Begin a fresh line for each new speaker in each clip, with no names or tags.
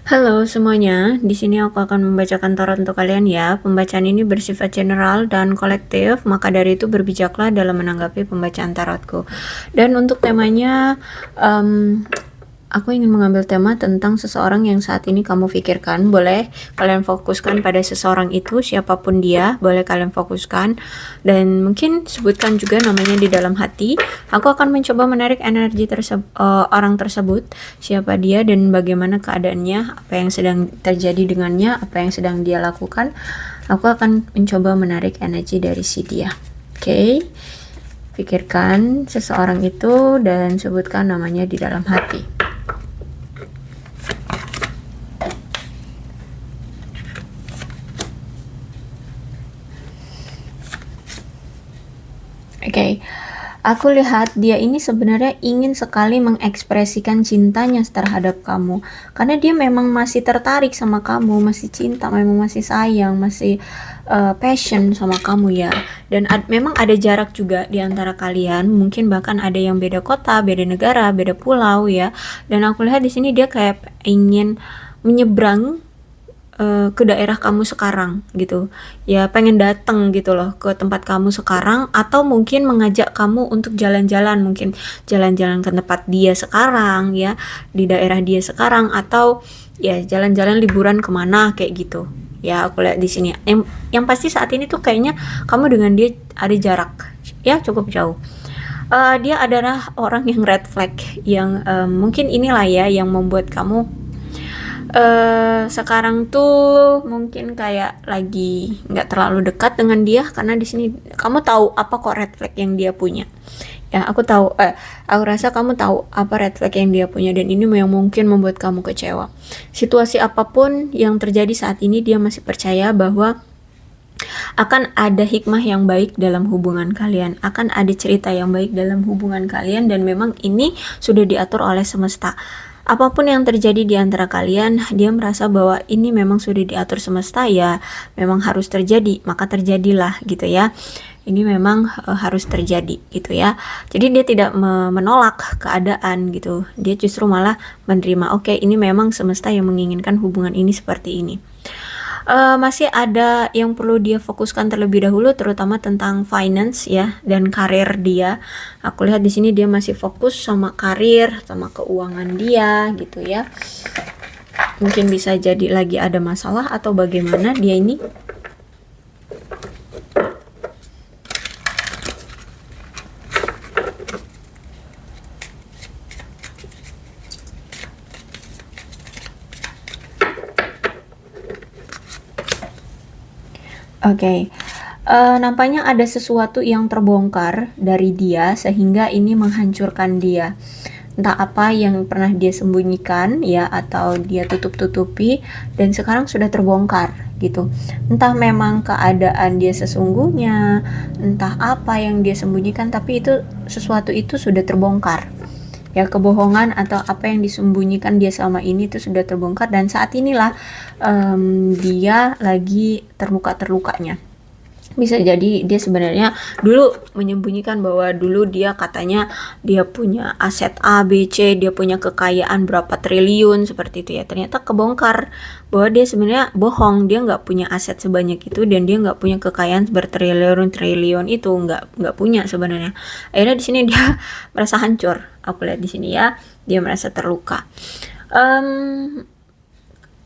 Halo semuanya, di sini aku akan membacakan tarot untuk kalian ya. Pembacaan ini bersifat general dan kolektif, maka dari itu berbijaklah dalam menanggapi pembacaan tarotku. Dan untuk temanya, aku ingin mengambil tema tentang seseorang yang saat ini kamu pikirkan. Boleh kalian fokuskan pada seseorang itu, siapapun dia, boleh kalian fokuskan. Dan mungkin sebutkan juga namanya di dalam hati. Aku akan mencoba menarik energi orang tersebut, siapa dia dan bagaimana keadaannya, apa yang sedang terjadi dengannya, apa yang sedang dia lakukan. Aku akan mencoba menarik energi dari si dia. Oke, pikirkan seseorang itu dan sebutkan namanya di dalam hati. Oke, aku lihat dia ini sebenarnya ingin sekali mengekspresikan cintanya terhadap kamu. Karena dia memang masih tertarik sama kamu, masih cinta, memang masih sayang, masih passion sama kamu ya. Dan memang ada jarak juga di antara kalian. Mungkin bahkan ada yang beda kota, beda negara, beda pulau ya. Dan aku lihat di sini dia kayak ingin menyeberang ke daerah kamu sekarang gitu ya, pengen datang gitu loh ke tempat kamu sekarang, atau mungkin mengajak kamu untuk jalan-jalan, mungkin jalan-jalan ke tempat dia sekarang ya, di daerah dia sekarang, atau ya jalan-jalan liburan kemana kayak gitu ya. Aku lihat di sini yang pasti saat ini tuh kayaknya kamu dengan dia ada jarak ya, cukup jauh. Dia adalah orang yang red flag, yang mungkin inilah ya yang membuat kamu sekarang tuh mungkin kayak lagi nggak terlalu dekat dengan dia, karena di sini kamu tahu apa kok red flag yang dia punya. Ya, aku rasa kamu tahu apa red flag yang dia punya, dan ini yang mungkin membuat kamu kecewa. Situasi apapun yang terjadi saat ini, dia masih percaya bahwa akan ada hikmah yang baik dalam hubungan kalian, akan ada cerita yang baik dalam hubungan kalian, dan memang ini sudah diatur oleh semesta. Apapun yang terjadi di antara kalian, dia merasa bahwa ini memang sudah diatur semesta ya, memang harus terjadi, maka terjadilah gitu ya. Ini memang harus terjadi gitu ya. Jadi dia tidak menolak keadaan gitu. Dia justru malah menerima, oke, ini memang semesta yang menginginkan hubungan ini seperti ini. Masih ada yang perlu dia fokuskan terlebih dahulu, terutama tentang finance ya dan karir dia. Aku lihat di sini dia masih fokus sama karir, sama keuangan dia gitu ya. Mungkin bisa jadi lagi ada masalah atau bagaimana dia ini. Oke, nampaknya ada sesuatu yang terbongkar dari dia sehingga ini menghancurkan dia. Entah apa yang pernah dia sembunyikan ya, atau dia tutup-tutupi, dan sekarang sudah terbongkar gitu. Entah memang keadaan dia sesungguhnya, entah apa yang dia sembunyikan, tapi sesuatu itu sudah terbongkar. Ya, kebohongan atau apa yang disembunyikan dia selama ini itu sudah terbongkar, dan saat inilah dia lagi terluka-terlukanya. Bisa jadi dia sebenarnya dulu menyembunyikan bahwa dulu dia katanya dia punya aset A, B, C, dia punya kekayaan berapa triliun seperti itu ya. Ternyata kebongkar bahwa dia sebenarnya bohong, dia nggak punya aset sebanyak itu, dan dia nggak punya kekayaan bertriliun-triliun itu, nggak punya sebenarnya. Akhirnya di sini dia merasa hancur. Aku lihat di sini ya, dia merasa terluka.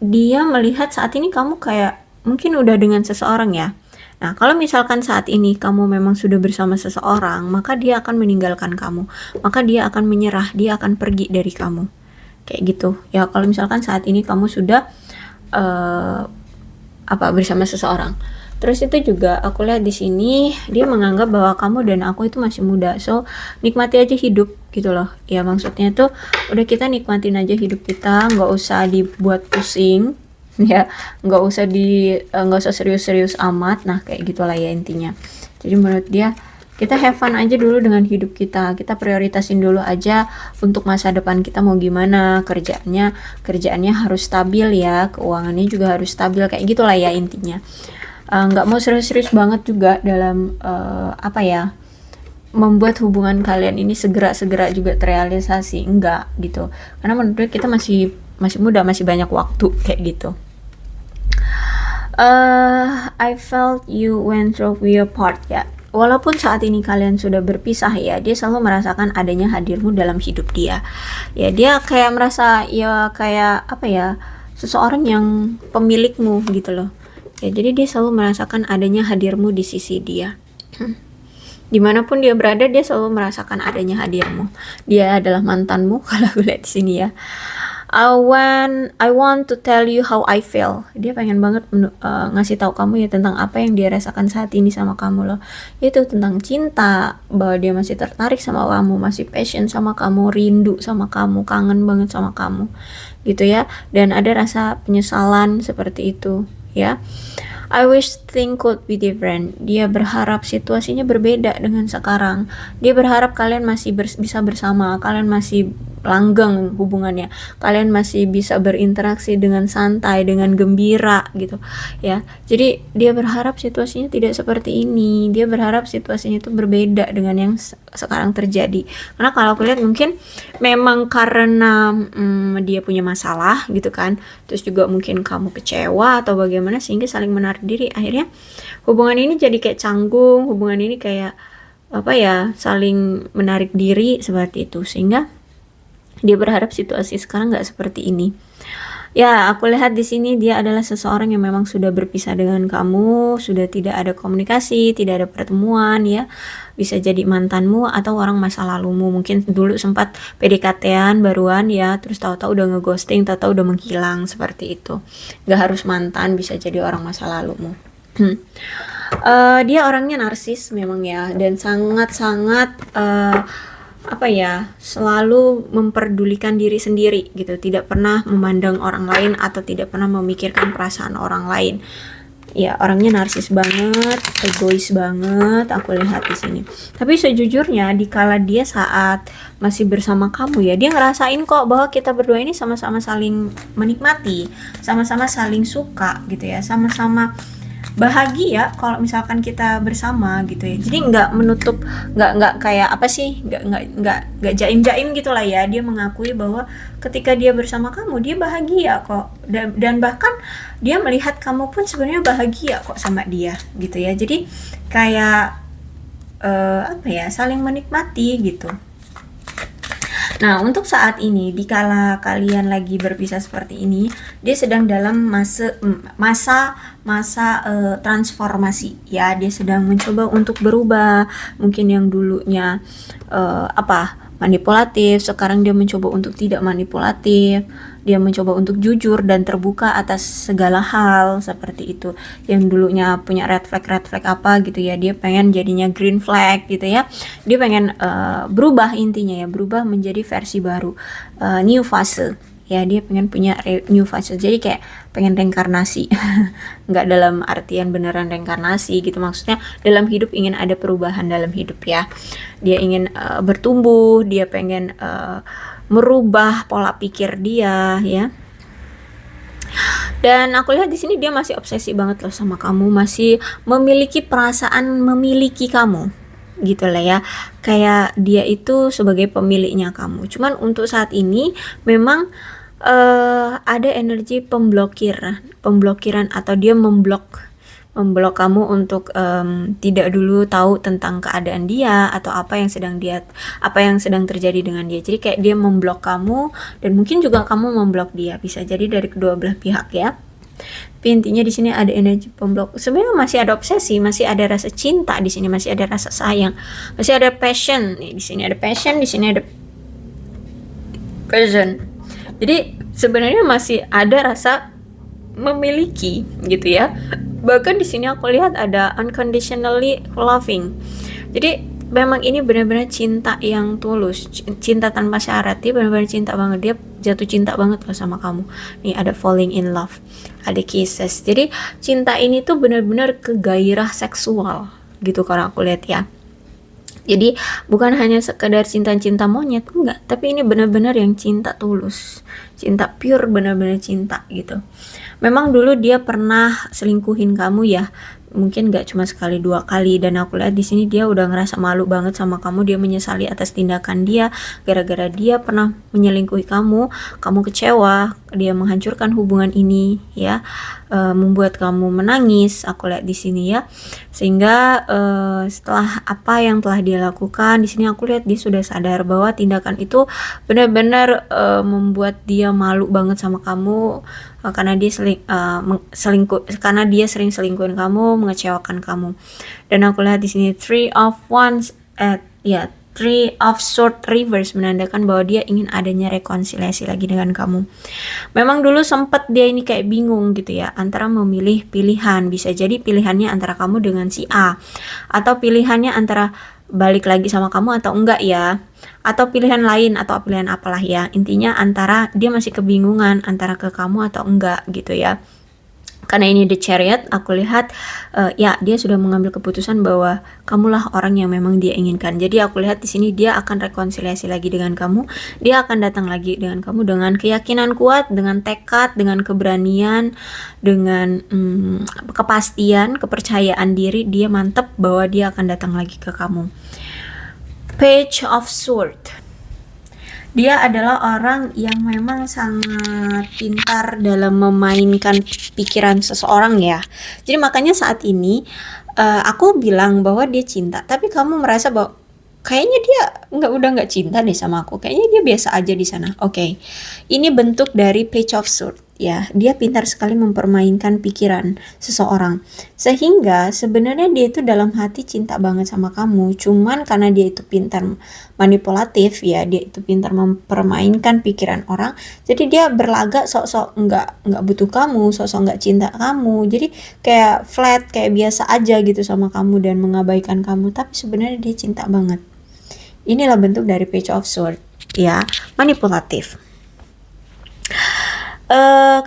Dia melihat saat ini kamu kayak mungkin udah dengan seseorang ya. Nah, kalau misalkan saat ini kamu memang sudah bersama seseorang, maka dia akan meninggalkan kamu. Maka dia akan menyerah, dia akan pergi dari kamu. Kayak gitu. Ya, kalau misalkan saat ini kamu sudah bersama seseorang. Terus itu juga aku lihat di sini dia menganggap bahwa kamu dan aku itu masih muda. So, nikmati aja hidup gitu loh. Ya, maksudnya tuh udah kita nikmatin aja hidup kita, nggak usah dibuat pusing. Ya, nggak usah serius-serius amat. Nah, kayak gitulah ya intinya. Jadi menurut dia kita have fun aja dulu dengan hidup kita prioritasin dulu aja untuk masa depan kita mau gimana, kerjaannya harus stabil ya, keuangannya juga harus stabil, kayak gitulah ya intinya. Nggak mau serius-serius banget juga dalam membuat hubungan kalian ini segera-segera juga terrealisasi, enggak gitu. Karena menurut gue kita masih masih muda, masih banyak waktu kayak gitu. I felt you went through your part ya. Walaupun saat ini kalian sudah berpisah ya, dia selalu merasakan adanya hadirmu dalam hidup dia. Ya dia kayak merasa ya kayak apa ya, seseorang yang pemilikmu gitu loh. Ya jadi dia selalu merasakan adanya hadirmu di sisi dia. Dimanapun dia berada, dia selalu merasakan adanya hadirmu. Dia adalah mantanmu kalau aku lihat di sini ya. I want to tell you how I feel. Dia pengen banget ngasih tahu kamu ya tentang apa yang dia rasakan saat ini sama kamu loh. Itu tentang cinta, bahwa dia masih tertarik sama kamu, masih passion sama kamu, rindu sama kamu, kangen banget sama kamu. Gitu ya. Dan ada rasa penyesalan seperti itu, ya. I wish things could be different. Dia berharap situasinya berbeda dengan sekarang. Dia berharap kalian masih bisa bersama, kalian masih langgeng hubungannya, kalian masih bisa berinteraksi dengan santai, dengan gembira gitu ya. Jadi dia berharap situasinya tidak seperti ini. Dia berharap situasinya itu berbeda dengan yang sekarang terjadi. Karena kalau aku lihat mungkin memang karena dia punya masalah gitu kan, terus juga mungkin kamu kecewa atau bagaimana sehingga saling menarik diri, akhirnya hubungan ini jadi kayak canggung, hubungan ini kayak apa ya, saling menarik diri seperti itu, sehingga dia berharap situasi sekarang nggak seperti ini. Ya, aku lihat di sini dia adalah seseorang yang memang sudah berpisah dengan kamu, sudah tidak ada komunikasi, tidak ada pertemuan ya. Bisa jadi mantanmu atau orang masa lalumu. Mungkin dulu sempat PDKT-an baruan ya, terus tahu-tahu udah ngeghosting, tahu-tahu udah menghilang seperti itu. Nggak harus mantan, bisa jadi orang masa lalumu. Dia orangnya narsis memang ya, dan sangat-sangat apa ya, selalu memperdulikan diri sendiri gitu, tidak pernah memandang orang lain atau tidak pernah memikirkan perasaan orang lain. Ya, orangnya narsis banget, egois banget, aku lihat di sini. Tapi sejujurnya dikala dia saat masih bersama kamu ya, dia ngerasain kok bahwa kita berdua ini sama-sama saling menikmati, sama-sama saling suka gitu ya, sama-sama bahagia kalau misalkan kita bersama gitu ya. Jadi nggak menutup, nggak kayak apa sih, nggak jaim-jaim gitulah ya. Dia mengakui bahwa ketika dia bersama kamu dia bahagia kok, dan bahkan dia melihat kamu pun sebenarnya bahagia kok sama dia gitu ya. Jadi kayak apa ya, saling menikmati gitu. Nah, untuk saat ini, dikala kalian lagi berpisah seperti ini, dia sedang dalam masa transformasi ya. Dia sedang mencoba untuk berubah. Mungkin yang dulunya manipulatif, sekarang dia mencoba untuk tidak manipulatif. Dia mencoba untuk jujur dan terbuka atas segala hal seperti itu. Yang dulunya punya red flag apa gitu ya, dia pengen jadinya green flag gitu ya. Dia pengen berubah, intinya ya, berubah menjadi versi baru, new fase ya. Dia pengen punya new fase, jadi kayak pengen reinkarnasi. Nggak dalam artian beneran reinkarnasi gitu, maksudnya dalam hidup ingin ada perubahan dalam hidup ya. Dia ingin bertumbuh, dia pengen merubah pola pikir dia ya. Dan aku lihat di sini dia masih obsesi banget loh sama kamu, masih memiliki perasaan memiliki kamu gitu lah ya, kayak dia itu sebagai pemiliknya kamu. Cuman untuk saat ini memang ada energi pemblokiran atau dia memblok kamu untuk tidak dulu tahu tentang keadaan dia atau apa yang sedang terjadi dengan dia. Jadi kayak dia memblok kamu, dan mungkin juga kamu memblok dia, bisa jadi dari kedua belah pihak ya. Tapi intinya di sini ada energi pemblok. Sebenarnya masih ada obsesi, masih ada rasa cinta di sini, masih ada rasa sayang, masih ada passion. Nih, di sini ada passion, di sini ada passion. Jadi sebenarnya masih ada rasa memiliki gitu ya. Bahkan di sini aku lihat ada unconditionally loving. Jadi memang ini benar-benar cinta yang tulus, cinta tanpa syarat. Dia benar-benar cinta banget, dia jatuh cinta banget loh sama kamu. Nih ada falling in love, ada kisses. Jadi cinta ini tuh benar-benar kegairah seksual gitu kalau aku lihat ya. Jadi bukan hanya sekedar cinta-cinta monyet, enggak, tapi ini benar-benar yang cinta tulus, cinta pure, benar-benar cinta gitu. Memang dulu dia pernah selingkuhin kamu ya, mungkin gak cuma sekali dua kali, dan aku lihat di sini dia udah ngerasa malu banget sama kamu. Dia menyesali atas tindakan dia, gara-gara dia pernah menyelingkuhi kamu kecewa, dia menghancurkan hubungan ini ya, membuat kamu menangis. Aku lihat di sini ya, sehingga setelah apa yang telah dia lakukan di sini, aku lihat dia sudah sadar bahwa tindakan itu benar-benar membuat dia malu banget sama kamu, karena dia karena dia sering selingkuhin kamu, mengecewakan kamu. Dan aku lihat di sini Three of Wands, Three of Swords reverse, menandakan bahwa dia ingin adanya rekonsiliasi lagi dengan kamu. Memang dulu sempat dia ini kayak bingung gitu ya, antara memilih pilihan. Bisa jadi pilihannya antara kamu dengan si A, atau pilihannya antara balik lagi sama kamu atau enggak ya, atau pilihan lain, atau pilihan apalah ya. Intinya antara dia masih kebingungan antara ke kamu atau enggak gitu ya. Karena ini The Chariot, aku lihat ya dia sudah mengambil keputusan bahwa kamulah orang yang memang dia inginkan. Jadi aku lihat di sini dia akan rekonsiliasi lagi dengan kamu. Dia akan datang lagi dengan kamu dengan keyakinan kuat, dengan tekad, dengan keberanian, dengan kepastian, kepercayaan diri. Dia mantep bahwa dia akan datang lagi ke kamu. Page of Swords. Dia adalah orang yang memang sangat pintar dalam memainkan pikiran seseorang ya. Jadi makanya saat ini aku bilang bahwa dia cinta, tapi kamu merasa bahwa kayaknya dia udah nggak cinta deh sama aku. Kayaknya dia biasa aja di sana. Oke. Ini bentuk dari Page of Swords ya. Dia pintar sekali mempermainkan pikiran seseorang. Sehingga sebenarnya dia itu dalam hati cinta banget sama kamu. Cuman karena dia itu pintar manipulatif ya, dia itu pintar mempermainkan pikiran orang. Jadi dia berlagak sok-sok nggak butuh kamu, sok-sok nggak cinta kamu. Jadi kayak flat, kayak biasa aja gitu sama kamu dan mengabaikan kamu. Tapi sebenarnya dia cinta banget. Inilah bentuk dari Page of Swords ya, manipulatif.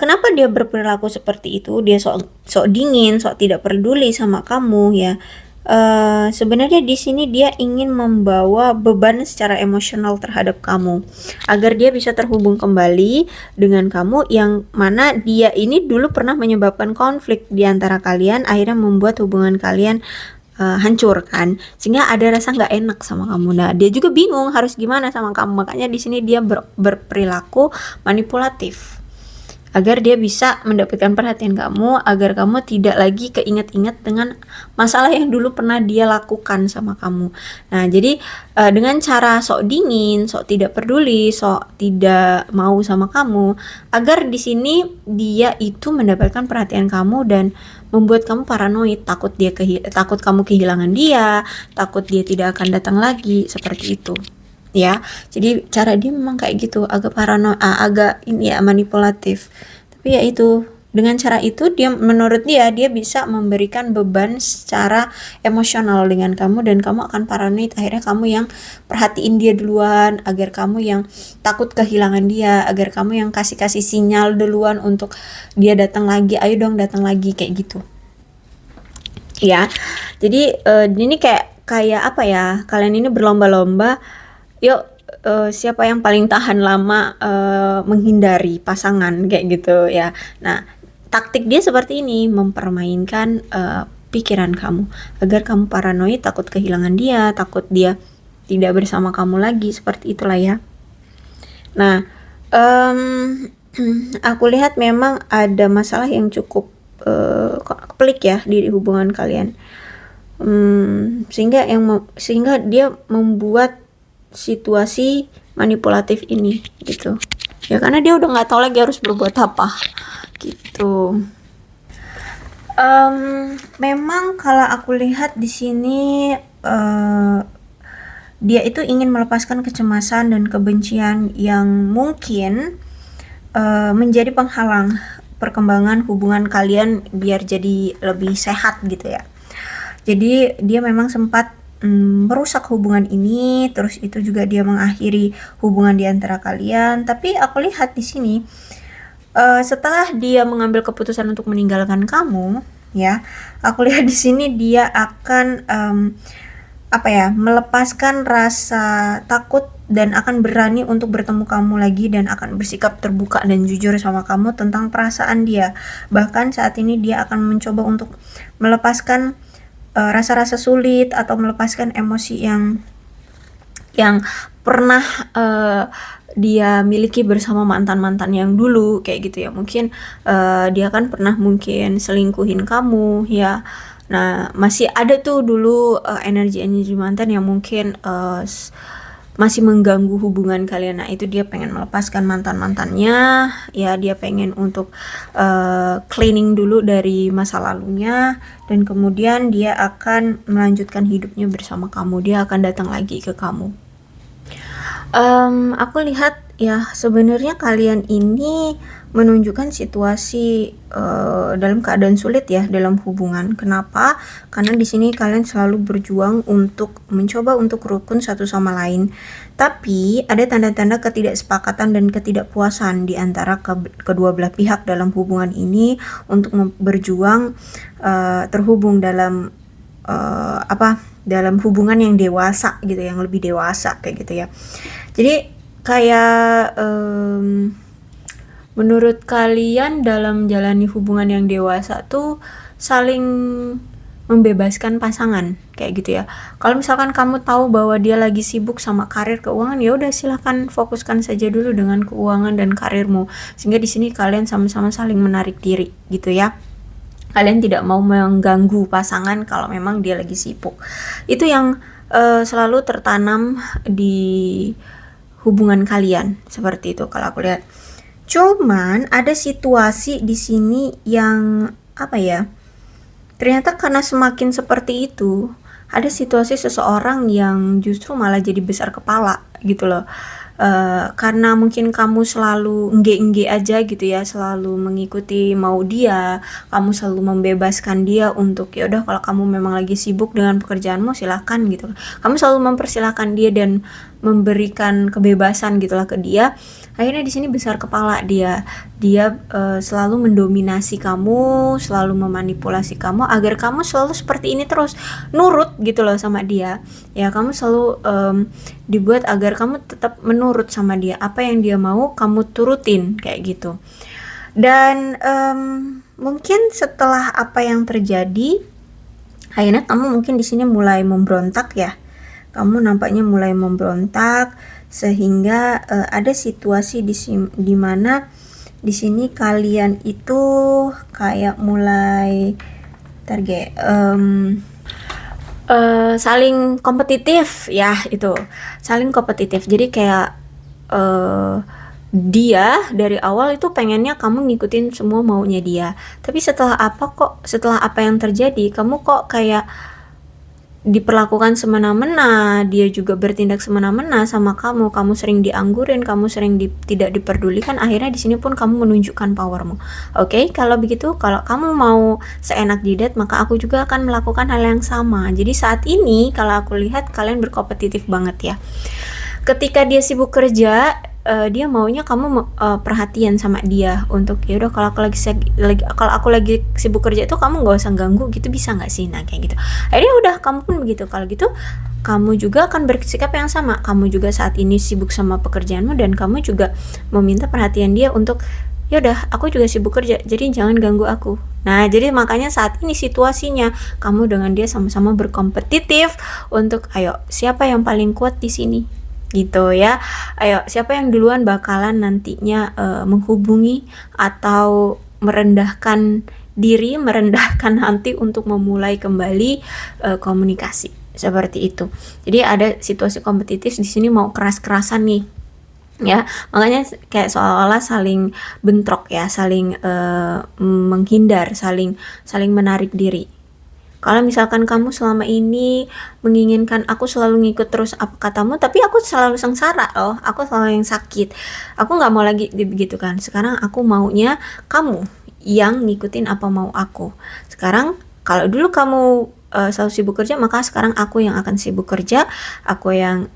Kenapa dia berperilaku seperti itu? Dia sok dingin, sok tidak peduli sama kamu ya. Sebenarnya di sini dia ingin membawa beban secara emosional terhadap kamu, agar dia bisa terhubung kembali dengan kamu, yang mana dia ini dulu pernah menyebabkan konflik di antara kalian, akhirnya membuat hubungan kalian hancur kan, sehingga ada rasa nggak enak sama kamu. Nah, dia juga bingung harus gimana sama kamu, makanya di sini dia berperilaku manipulatif agar dia bisa mendapatkan perhatian kamu, agar kamu tidak lagi keinget-inget dengan masalah yang dulu pernah dia lakukan sama kamu. Nah, jadi dengan cara sok dingin, sok tidak peduli, sok tidak mau sama kamu, agar di sini dia itu mendapatkan perhatian kamu dan membuat kamu paranoid, takut kamu kehilangan dia, takut dia tidak akan datang lagi, seperti itu. Ya, jadi cara dia memang kayak gitu, agak agak ini ya, manipulatif. Tapi ya itu, dengan cara itu menurut dia bisa memberikan beban secara emosional dengan kamu, dan kamu akan paranoid. Akhirnya kamu yang perhatiin dia duluan, agar kamu yang takut kehilangan dia, agar kamu yang kasih sinyal duluan untuk dia datang lagi, ayo dong datang lagi, kayak gitu. Ya, jadi ini kayak apa ya? Kalian ini berlomba-lomba. Yuk, siapa yang paling tahan lama menghindari pasangan, kayak gitu ya. Nah, taktik dia seperti ini, mempermainkan pikiran kamu agar kamu paranoid, takut kehilangan dia, takut dia tidak bersama kamu lagi, seperti itulah ya. Nah, aku lihat memang ada masalah yang cukup pelik ya di hubungan kalian, sehingga dia membuat situasi manipulatif ini gitu ya, karena dia udah nggak tahu lagi harus berbuat apa gitu. Memang kalau aku lihat di sini dia itu ingin melepaskan kecemasan dan kebencian yang mungkin menjadi penghalang perkembangan hubungan kalian biar jadi lebih sehat gitu ya. Jadi dia memang sempat merusak hubungan ini, terus itu juga dia mengakhiri hubungan di antara kalian. Tapi aku lihat di sini setelah dia mengambil keputusan untuk meninggalkan kamu ya, aku lihat di sini dia akan apa ya, melepaskan rasa takut dan akan berani untuk bertemu kamu lagi dan akan bersikap terbuka dan jujur sama kamu tentang perasaan dia. Bahkan saat ini dia akan mencoba untuk melepaskan rasa-rasa sulit atau melepaskan emosi yang pernah dia miliki bersama mantan-mantan yang dulu kayak gitu ya. Mungkin dia kan pernah mungkin selingkuhin kamu ya. Nah, masih ada tuh dulu energi-energi mantan yang mungkin masih mengganggu hubungan kalian. Nah, itu dia pengen melepaskan mantan-mantannya, ya dia pengen untuk cleaning dulu dari masa lalunya dan kemudian dia akan melanjutkan hidupnya bersama kamu. Dia akan datang lagi ke kamu. Aku lihat ya sebenarnya kalian ini menunjukkan situasi dalam keadaan sulit ya dalam hubungan. Kenapa? Karena di sini kalian selalu berjuang untuk mencoba untuk rukun satu sama lain. Tapi ada tanda-tanda ketidaksepakatan dan ketidakpuasan di antara kedua belah pihak dalam hubungan ini untuk berjuang terhubung dalam dalam hubungan yang dewasa gitu, yang lebih dewasa kayak gitu ya. Jadi kayak menurut kalian dalam jalani hubungan yang dewasa tuh saling membebaskan pasangan kayak gitu ya. Kalau misalkan kamu tahu bahwa dia lagi sibuk sama karir keuangan, ya udah silahkan fokuskan saja dulu dengan keuangan dan karirmu. Sehingga di sini kalian sama-sama saling menarik diri gitu ya. Kalian tidak mau mengganggu pasangan kalau memang dia lagi sibuk. Itu yang selalu tertanam di hubungan kalian seperti itu kalau aku lihat. Cuman ada situasi di sini yang apa ya? Ternyata karena semakin seperti itu, ada situasi seseorang yang justru malah jadi besar kepala gitu loh. Karena mungkin kamu selalu engge-engge aja gitu ya, selalu mengikuti mau dia, kamu selalu membebaskan dia untuk ya udah kalau kamu memang lagi sibuk dengan pekerjaanmu silahkan gitu. Kamu selalu mempersilahkan dia dan memberikan kebebasan gitulah ke dia. Akhirnya di sini besar kepala dia selalu mendominasi kamu, selalu memanipulasi kamu agar kamu selalu seperti ini terus, nurut gitu loh sama dia ya. Kamu selalu dibuat agar kamu tetap menurut sama dia, apa yang dia mau kamu turutin kayak gitu. Dan mungkin setelah apa yang terjadi, akhirnya kamu mungkin di sini mulai memberontak ya. Kamu nampaknya mulai memberontak sehingga ada situasi di mana di sini kalian itu kayak mulai target saling kompetitif ya, itu saling kompetitif. Jadi kayak dia dari awal itu pengennya kamu ngikutin semua maunya dia, tapi setelah apa yang terjadi, kamu kok kayak diperlakukan semena-mena, dia juga bertindak semena-mena sama kamu sering dianggurin, kamu sering tidak diperdulikan. Akhirnya di sini pun kamu menunjukkan powermu. Oke, kalau begitu, kalau kamu mau seenak jidat, maka aku juga akan melakukan hal yang sama. Jadi saat ini kalau aku lihat kalian berkompetitif banget ya. Ketika dia sibuk kerja, dia maunya kamu perhatian sama dia untuk ya udah kalau aku lagi sibuk kerja itu kamu nggak usah ganggu gitu, bisa nggak sih? Nah kayak gitu. Akhirnya udah kamu pun begitu. Kalau gitu kamu juga akan bersikap yang sama. Kamu juga saat ini sibuk sama pekerjaanmu dan kamu juga meminta perhatian dia untuk ya udah aku juga sibuk kerja, jadi jangan ganggu aku. Nah jadi makanya saat ini situasinya kamu dengan dia sama-sama berkompetitif untuk ayo siapa yang paling kuat di sini gitu ya. Ayo siapa yang duluan bakalan nantinya menghubungi atau merendahkan diri, merendahkan hati untuk memulai kembali komunikasi seperti itu. Jadi ada situasi kompetitif di sini, mau keras-kerasan nih ya, makanya kayak seolah-olah saling bentrok ya, saling menghindar, saling menarik diri. Kalau misalkan kamu selama ini menginginkan aku selalu ngikut terus apa katamu, tapi aku selalu sengsara loh, aku selalu yang sakit, aku nggak mau lagi begitu kan. Sekarang aku maunya kamu yang ngikutin apa mau aku. Sekarang kalau dulu kamu selalu sibuk kerja, maka sekarang aku yang akan sibuk kerja, aku yang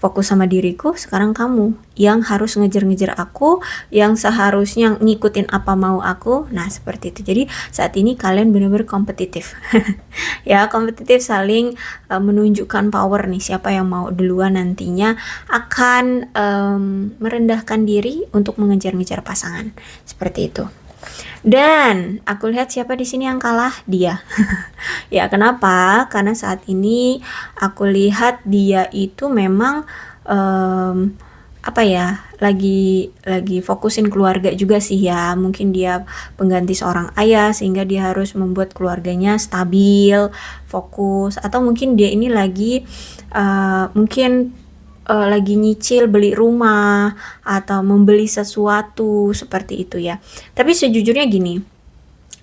fokus sama diriku, sekarang kamu yang harus ngejar-ngejar aku, yang seharusnya ngikutin apa mau aku. Nah, seperti itu. Jadi saat ini kalian benar-benar kompetitif. Ya, kompetitif, saling menunjukkan power nih, siapa yang mau duluan nantinya akan merendahkan diri untuk mengejar-ngejar pasangan. Seperti itu. Dan aku lihat siapa di sini yang kalah, dia. Ya, kenapa? Karena saat ini aku lihat dia itu memang apa ya, lagi fokusin keluarga juga sih ya. Mungkin dia pengganti seorang ayah sehingga dia harus membuat keluarganya stabil, fokus, atau mungkin dia ini lagi mungkin lagi nyicil beli rumah atau membeli sesuatu seperti itu ya. Tapi sejujurnya gini,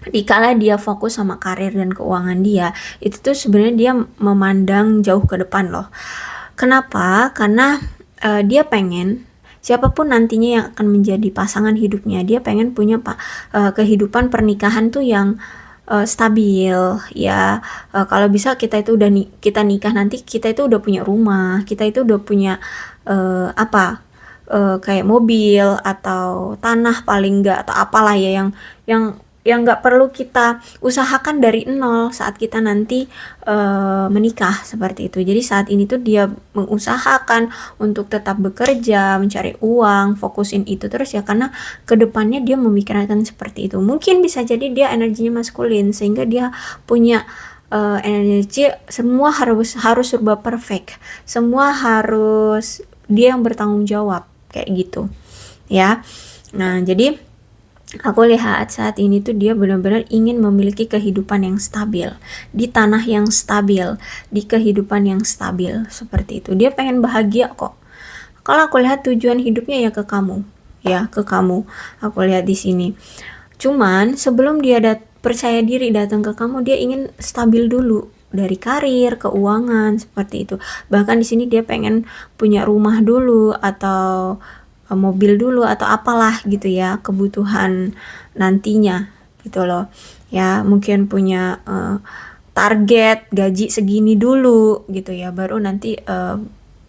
dikala dia fokus sama karir dan keuangan dia, itu tuh sebenarnya dia memandang jauh ke depan loh. Kenapa? Karena dia pengen siapapun nantinya yang akan menjadi pasangan hidupnya, dia pengen punya kehidupan pernikahan tuh yang stabil ya. Kalau bisa kita itu kita nikah nanti kita itu udah punya rumah, kita itu udah punya kayak mobil atau tanah paling enggak, atau apalah ya yang nggak perlu kita usahakan dari nol saat kita nanti menikah, seperti itu. Jadi saat ini tuh dia mengusahakan untuk tetap bekerja, mencari uang, fokusin itu terus ya, karena kedepannya dia memikirkan seperti itu. Mungkin bisa jadi dia energinya maskulin sehingga dia punya energi semua harus serba perfect, semua harus dia yang bertanggung jawab kayak gitu ya. Nah, jadi aku lihat saat ini tuh dia benar-benar ingin memiliki kehidupan yang stabil, di tanah yang stabil, di kehidupan yang stabil, seperti itu. Dia pengen bahagia kok. Kalau aku lihat tujuan hidupnya ya ke kamu, ya ke kamu. Aku lihat di sini. Cuman sebelum dia percaya diri datang ke kamu, dia ingin stabil dulu dari karir, keuangan, seperti itu. Bahkan di sini dia pengen punya rumah dulu atau mobil dulu atau apalah gitu ya, kebutuhan nantinya gitu loh ya. Mungkin punya target gaji segini dulu gitu ya, baru nanti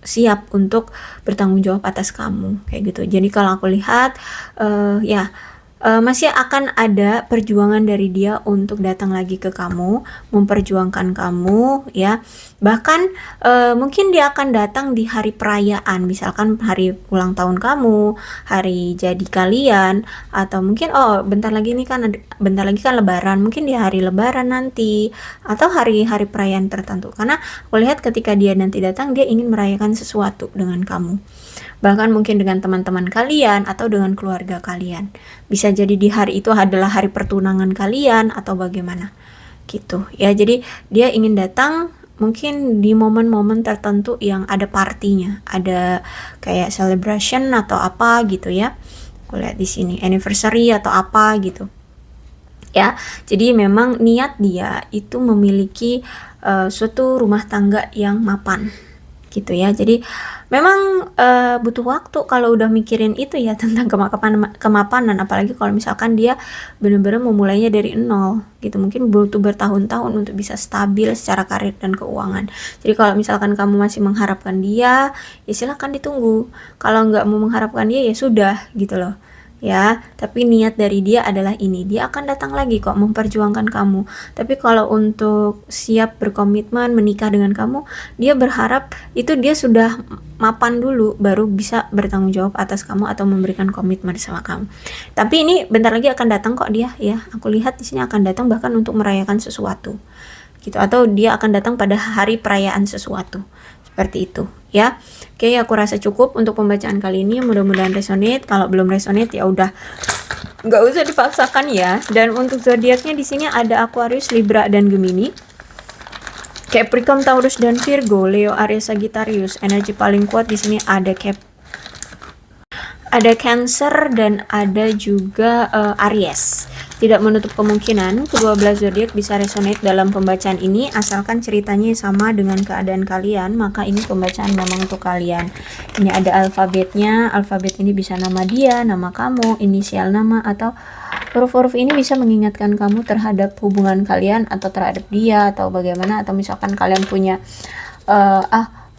siap untuk bertanggung jawab atas kamu kayak gitu. Jadi kalau aku lihat ya masih akan ada perjuangan dari dia untuk datang lagi ke kamu, memperjuangkan kamu ya. Bahkan mungkin dia akan datang di hari perayaan, misalkan hari ulang tahun kamu, hari jadi kalian, atau mungkin bentar lagi kan lebaran, mungkin di hari lebaran nanti atau hari-hari perayaan tertentu. Karena aku lihat ketika dia nanti datang, dia ingin merayakan sesuatu dengan kamu. Bahkan mungkin dengan teman-teman kalian atau dengan keluarga kalian. Bisa jadi di hari itu adalah hari pertunangan kalian atau bagaimana gitu ya. Jadi dia ingin datang mungkin di momen-momen tertentu yang ada partinya, ada kayak celebration atau apa gitu ya. Aku lihat di sini anniversary atau apa gitu ya. Jadi memang niat dia itu memiliki suatu rumah tangga yang mapan gitu ya. Jadi memang butuh waktu kalau udah mikirin itu ya, tentang kemapanan, apalagi kalau misalkan dia benar-benar memulainya dari nol gitu. Mungkin butuh bertahun-tahun untuk bisa stabil secara karir dan keuangan. Jadi kalau misalkan kamu masih mengharapkan dia, ya silakan ditunggu. Kalau nggak mau mengharapkan dia, ya sudah gitu loh ya. Tapi niat dari dia adalah ini, dia akan datang lagi kok memperjuangkan kamu. Tapi kalau untuk siap berkomitmen menikah dengan kamu, dia berharap itu dia sudah mapan dulu baru bisa bertanggung jawab atas kamu atau memberikan komitmen sama kamu. Tapi ini bentar lagi akan datang kok dia ya. Aku lihat di sini akan datang bahkan untuk merayakan sesuatu gitu, atau dia akan datang pada hari perayaan sesuatu, seperti itu ya. Oke, aku rasa cukup untuk pembacaan kali ini. Mudah-mudahan resonate. Kalau belum resonate ya udah nggak usah dipaksakan ya. Dan untuk zodiaknya di sini ada Aquarius, Libra, dan Gemini. Capricorn, Taurus, dan Virgo, Leo, Aries, Sagittarius. Energi paling kuat di sini ada Cancer dan ada juga Aries. Tidak menutup kemungkinan kedua belas zodiak bisa resonate dalam pembacaan ini, asalkan ceritanya sama dengan keadaan kalian, maka ini pembacaan memang untuk kalian. Ini ada alfabetnya. Alfabet ini bisa nama dia, nama kamu, inisial nama, atau huruf-huruf ini bisa mengingatkan kamu terhadap hubungan kalian atau terhadap dia atau bagaimana. Atau misalkan kalian punya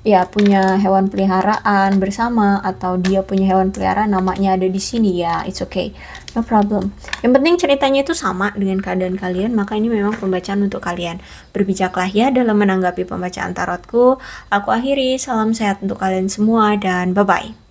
ya punya hewan peliharaan bersama, atau dia punya hewan peliharaan namanya ada di sini, ya it's okay, no problem. Yang penting ceritanya itu sama dengan keadaan kalian, maka ini memang pembacaan untuk kalian. Berbijaklah ya dalam menanggapi pembacaan tarotku. Aku akhiri, salam sehat untuk kalian semua dan bye bye.